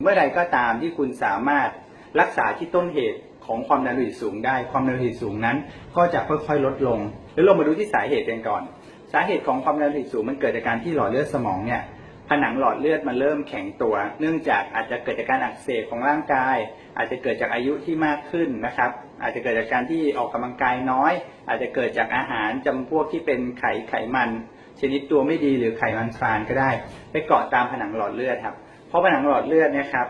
มื่อใดก็ตามที่คุณสามารถรักษาที่ต้นเหตุของความดันโลหิตสูงได้ความดันโลหิตสูงนั้นก็จะค่อยๆลดลงแล้วเรามาดูที่สาเหตุกันก่อนสาเหตุของความดันโลหิตสูงมันเกิดจากการที่หลอดเลือดสมองเนี่ยผนังหลอดเลือดมันเริ่มแข็งตัวเนื่องจากอาจจะเกิดจากการอักเสบของร่างกายอาจจะเกิดจากอายุที่มากขึ้นนะครับอาจจะเกิดจากการที่ออกกำลังกายน้อยอาจจะเกิดจากอาหารจำพวกที่เป็นไขมันชนิดตัวไม่ดีหรือไขมันทรานก็ได้ไปเกาะตามผนังหลอดเลือดครับเพราะผนังหลอดเลือดเนี่ยครับ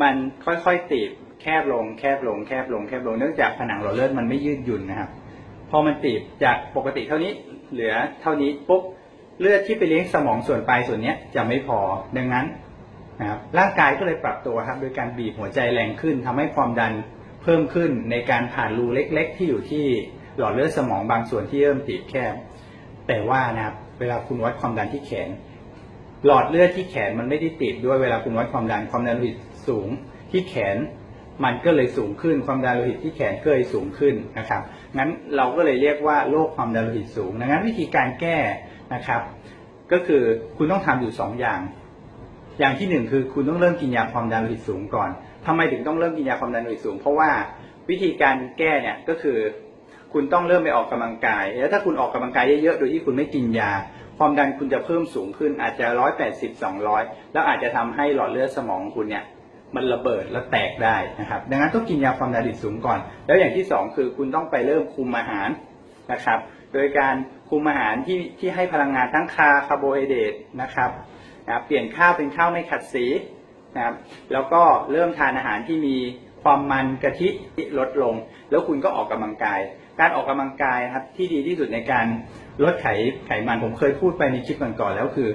มันค่อยๆตีบแคบลงเนื่องจากผนังหลอดเลือดมันไม่ยืดหยุ่นนะครับพอมันตีบจากปกติเท่านี้เหลือเท่านี้ปุ๊บเลือดที่ไปเลี้ยงสมองส่วนปลายส่วนนี้จะไม่พอดังนั้นนะครับร่างกายก็เลยปรับตัวครับโดยการบีบหัวใจแรงขึ้นทำให้ความดันเพิ่มขึ้นในการผ่านรูเล็กๆที่อยู่ที่หลอดเลือดสมองบางส่วนที่เริ่มตีบแคบแต่ว่านะครับเวลาคุณวัดความดันที่แขนหลอดเลือดที่แขนมันไม่ได้ตีบด้วยเวลาคุณวัดความดันโลหิตสูงที่แขนมันก็เลยสูงขึ้นความดันโลหิตที่แขนก็เลยสูงขึ้นนะครับงั้นเราก็เลยเรียกว่าโรคความดันโลหิตสูงดังนั้นวิธีการแก้นะครับก็คือคุณต้องทำอยู่2อย่างที่1คือคุณต้องเริ่มกินยาความดันโลหิตสูงก่อนทำไมถึงต้องเริ่มกินยาความดันโลหิตสูงเพราะว่าวิธีการแก้เนี่ยก็คือคุณต้องเริ่มไปออกกำลังกายแล้วถ้าคุณออกกำลังกายเยอะๆโดยที่คุณไม่กินยาความดันคุณจะเพิ่มสูงขึ้นอาจจะ180-200แล้วอาจจะทำให้หลอดเลือดสมองคุณเนี่ยมันระเบิดและแตกได้นะครับดังนั้นต้องกินยาความดันโลหิตสูงก่อนแล้วอย่างที่2คือคุณต้องไปเริ่มคุมอาหารนะครับโดยการคุมอาหารที่ให้พลังงานทั้งคาร์โบไฮเดรตนะครับเปลี่ยนข้าวเป็นข้าวไม่ขัดสีนะครับแล้วก็เริ่มทานอาหารที่มีความมันกะทิลดลงแล้วคุณก็ออกกำลังกายการออกกำลังกายครับที่ดีที่สุดในการลดไขมันผมเคยพูดไปในคลิปก่อนๆแล้วคือ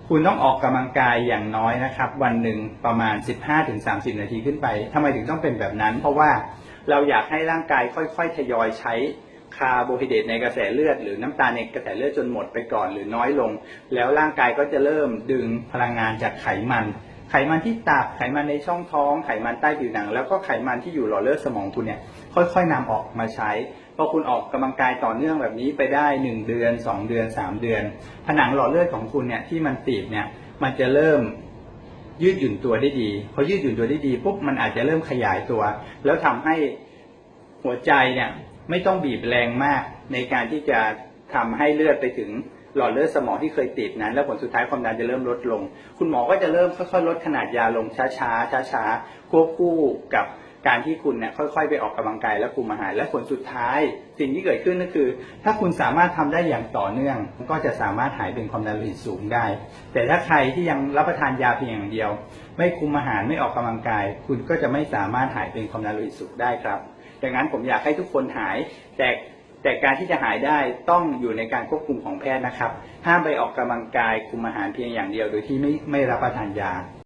คุณต้องออกกำลังกายอย่างน้อยนะครับวันหนึ่งประมาณ 15-30 นาทีขึ้นไปทำไมถึงต้องเป็นแบบนั้นเพราะว่าเราอยากให้ร่างกายค่อยๆทยอยใช้คาร์โบไฮเดรตในกระแสเลือดหรือน้ำตาลในกระแสเลือดจนหมดไปก่อนหรือน้อยลงแล้วร่างกายก็จะเริ่มดึงพลังงานจากไขมันที่ตับไขมันในช่องท้องไขมันใต้ผิวหนังแล้วก็ไขมันที่อยู่หล่อเลือดสมองคุณเนี่ยค่อยๆนำออกมาใช้พอคุณออกกำลังกายต่อเนื่องแบบนี้ไปได้1เดือน2เดือน3เดือนผนังหลอดเลือดของคุณเนี่ยที่มันตีบเนี่ยมันจะเริ่มยืดหยุ่นตัวได้ดีพอยืดหยุ่นตัวได้ดีปุ๊บมันอาจจะเริ่มขยายตัวแล้วทำให้หัวใจเนี่ยไม่ต้องบีบแรงมากในการที่จะทำให้เลือดไปถึงหลอดเลือดสมองที่เคยติดนั้นแล้วผลสุดท้ายความดันจะเริ่มลดลงคุณหมอก็จะเริ่มค่อยๆลดขนาดยาลงช้าๆควบคู่กับการที่คุณเนี่ยค่อยๆไปออกกำลังกายและคุมอาหารและผลสุดท้ายสิ่งที่เกิดขึ้นก็คือถ้าคุณสามารถทำได้อย่างต่อเนื่องก็จะสามารถหายเป็นความดันโลหิตสูงได้แต่ถ้าใครที่ยังรับประทานยาเพียงอย่างเดียวไม่คุมอาหารไม่ออกกำลังกายคุณก็จะไม่สามารถหายเป็นความดันโลหิตสูงได้ครับดังนั้นผมอยากให้ทุกคนหายแต่การที่จะหายได้ต้องอยู่ในการควบคุมของแพทย์นะครับห้ามไปออกกำลังกายคุมอาหารเพียงอย่างเดียวโดยที่ไม่รับประทานยา